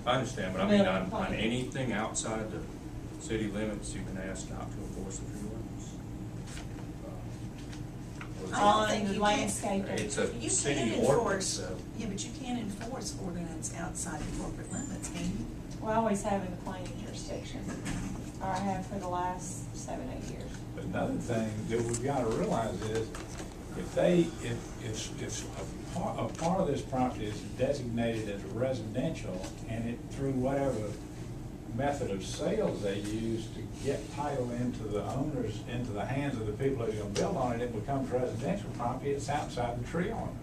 I understand, but I mean, on anything outside the city limits, you've been asked not to enforce the tree limits. On you landscaping. It's a You city can ordinance, enforce, so. yeah, but you can't enforce ordinance outside the corporate limits, can you? We always have in the planning jurisdiction, or I have for the last 7, 8 years. But another thing that we've got to realize is, if a part of this property is designated as residential, and it, through whatever method of sales they use to get title into the owners, into the hands of the people who are gonna build on it, it becomes residential property, it's outside the tree ordinance.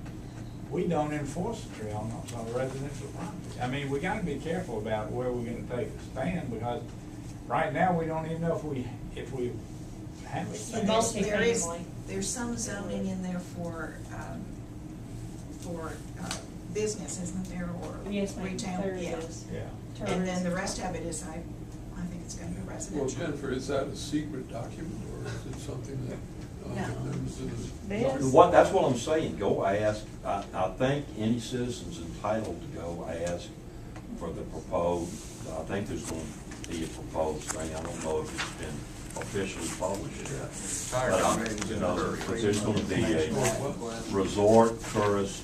We don't enforce the tree ordinance on residential property. I mean, we gotta be careful about where we're gonna take a stand, because right now, we don't even know if we have a For stand. most- There's some zoning in there for business, isn't there, or Yes, ma'am, retail? there Yeah. is. Yeah. And then the rest of it is, I think it's gonna be Well, residential. Jennifer, is that a secret document, or is it something that members of the? This? That's what I'm saying, go ask, I think any citizen's entitled to go ask for the proposed, I think there's going to be a proposed thing, I don't know if it's been officially published yet. But, you know, but there's gonna be a resort tourist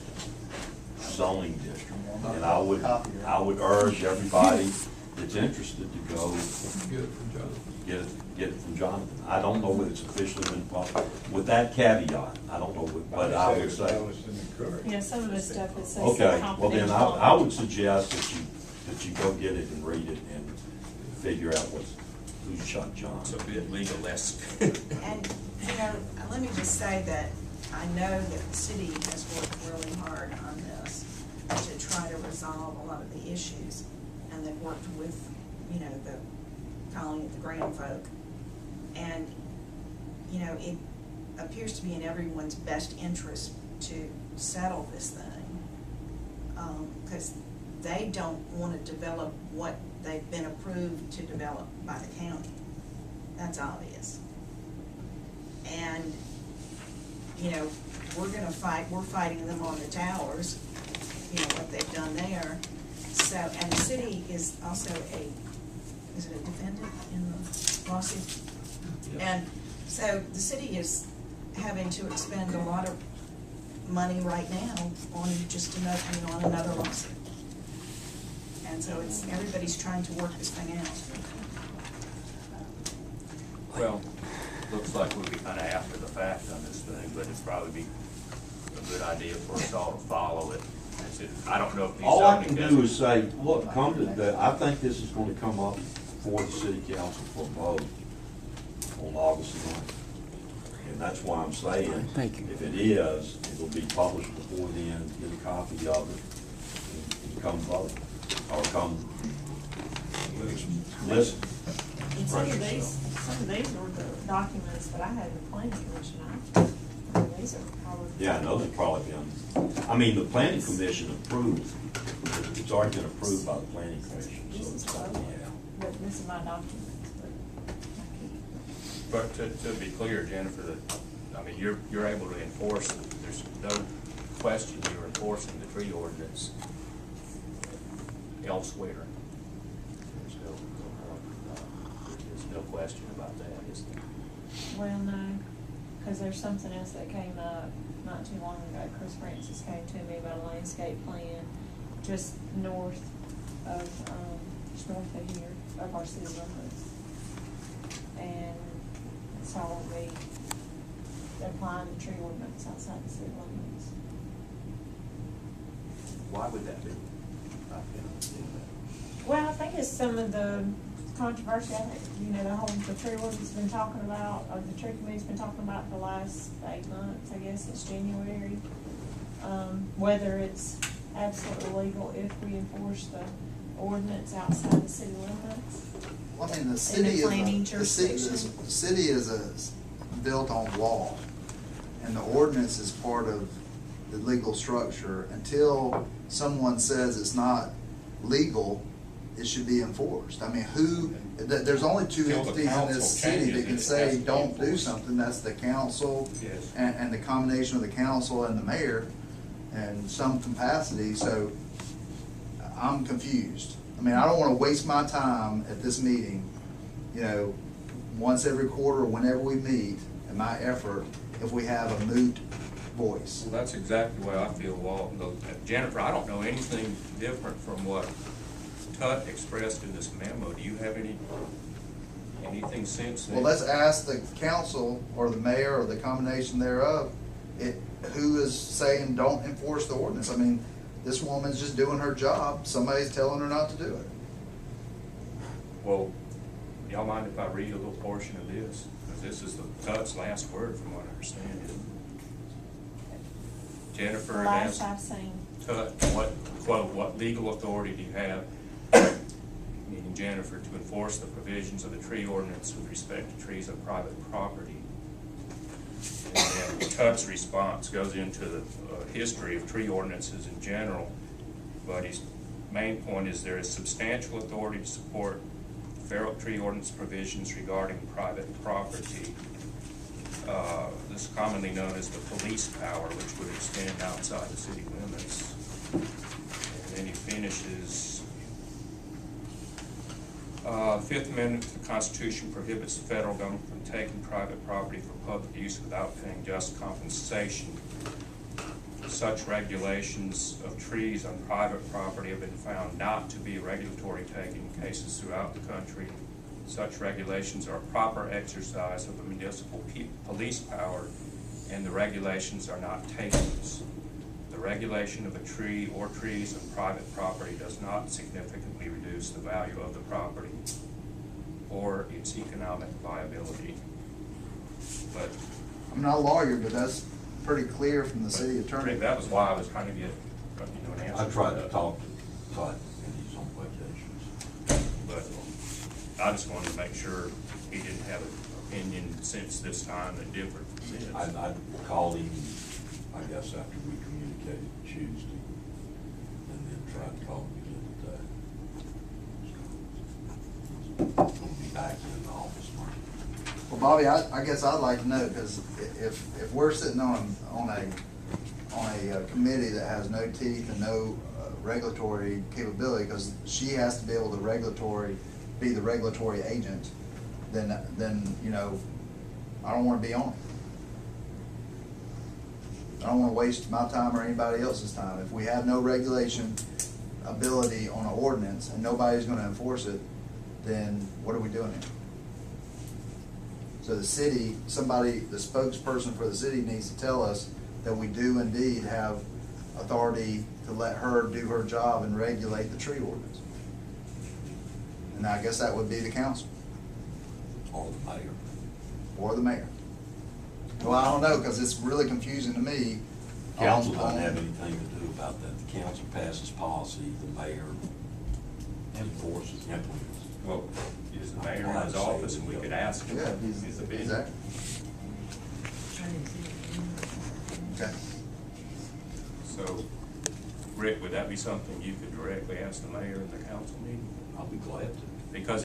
zoning district. And I would urge everybody that's interested to go Get it from Jonathan. get it from Jonathan. I don't know whether it's officially been published, with that caveat, I don't know, but I would say. Yeah, some of this stuff is so Okay, well then, I would confidential. suggest that you go get it and read it and figure out who shot John. It's a bit legal-esque. And, you know, let me just say that I know that the city has worked really hard on this to try to resolve a lot of the issues. And they've worked with, you know, the colony of the Grand Folk. And, you know, it appears to be in everyone's best interest to settle this thing. Because they don't want to develop what they've been approved to develop by the county. That's obvious. And, you know, we're fighting them on the towers, you know, what they've done there. So, and the city is also is it a defendant in the lawsuit? Yeah. And so the city is having to expend a lot of money right now on just on another lawsuit. And so everybody's trying to work this thing out. Well, looks like we'll be kind of after the fact on this thing, but it'd probably be a good idea for us all to follow it. I don't know if these All I zoning can do is districts. say, look, I think this is gonna come up before the city council for vote on August 9th. And that's why I'm saying, if it is, it'll be published before then, get a copy of it, and come vote, or come listen. And some of these were the documents that I had in the planning commission. I mean, these are probably. Yeah, I know they've probably been, I mean, the planning commission approved, it's already been approved by the planning commission, so This is it's, probably, yeah. but this is my documents, but I can't. But to be clear, Jennifer, that, I mean, you're able to enforce, there's no question you're enforcing the tree ordinance elsewhere. There's no question about that, is there? Well, no, because there's something else that came up not too long ago. Chris Francis came to me about a landscape plan just north of here, of our city limits. And so we'll be applying the tree ordinance outside the city limits. Why would that be? I can't understand that. Well, I think it's some of the controversy, I think, you know, the tree ordinance has been talking about, or the tree committee's been talking about for the last 8 months, I guess, since January. Whether it's absolutely legal if we enforce the ordinance outside the city limits. Well, I mean, the city planning is the city is built on law, and the ordinance is part of the legal structure. Until someone says it's not legal, it should be enforced. I mean, there's only two Till the entities in council this city changes that it, can it has say, to be don't do enforced. something. That's the council Yes. and the combination of the council and the mayor in some capacity. So I'm confused I mean, I don't wanna waste my time at this meeting, you know, once every quarter, whenever we meet, and my effort, if we have a moot voice. Well, that's exactly the way I feel, Walt. Jennifer, I don't know anything different from what Tut expressed in this memo. Do you have anything since then? Well, let's ask the council, or the mayor, or the combination thereof, who is saying don't enforce the ordinance. I mean, this woman's just doing her job, somebody's telling her not to do it. Well, y'all mind if I read a little portion of this? Because this is the Tut's last word from what I understand. Jennifer had Last asked I've seen. Tut, what legal authority do you have, meaning Jennifer, to enforce the provisions of the tree ordinance with respect to trees on private property? And then Tut's response goes into the history of tree ordinances in general, but his main point is there is substantial authority to support feral tree ordinance provisions regarding private property. This is commonly known as the police power, which would extend outside the city limits. And then he finishes, Fifth Amendment to the Constitution prohibits the federal government from taking private property for public use without paying just compensation. Such regulations of trees on private property have been found not to be regulatory taking in cases throughout the country. Such regulations are a proper exercise of the municipal police power, and the regulations are not takings. The regulation of a tree or trees on private property does not significantly reduce the value of the property or its economic viability. But I'm not a lawyer, but that's pretty clear from the city attorney. That was why I was trying to get, an answer. I tried to talk to Todd, and he's on vacations. But I just wanted to make sure he didn't have an opinion since this time that differed from this. I called him, I guess, after we communicated Tuesday, and then tried to call him again today. He'll be back in the office Monday. Well, Bobby, I guess I'd like to know, because if we're sitting on a committee that has no teeth and no regulatory capability, because she has to be able to be the regulatory agent, then you know, I don't want to be on it. I don't want to waste my time or anybody else's time. If we have no regulation ability on an ordinance and nobody's going to enforce it, then what are we doing here? So the city, the spokesperson for the city needs to tell us that we do indeed have authority to let her do her job and regulate the tree ordinance. And I guess that would be the council. Or the mayor. Or the mayor. Well, I don't know, because it's really confusing to me. Council doesn't have anything to do about that. The council passes policy, the mayor enforces, implements. Well, is the mayor in his office and we could ask him Yeah, his opinion? exactly. Okay. So, Rick, would that be something you could directly ask the mayor in the council meeting? I'll be glad to. Because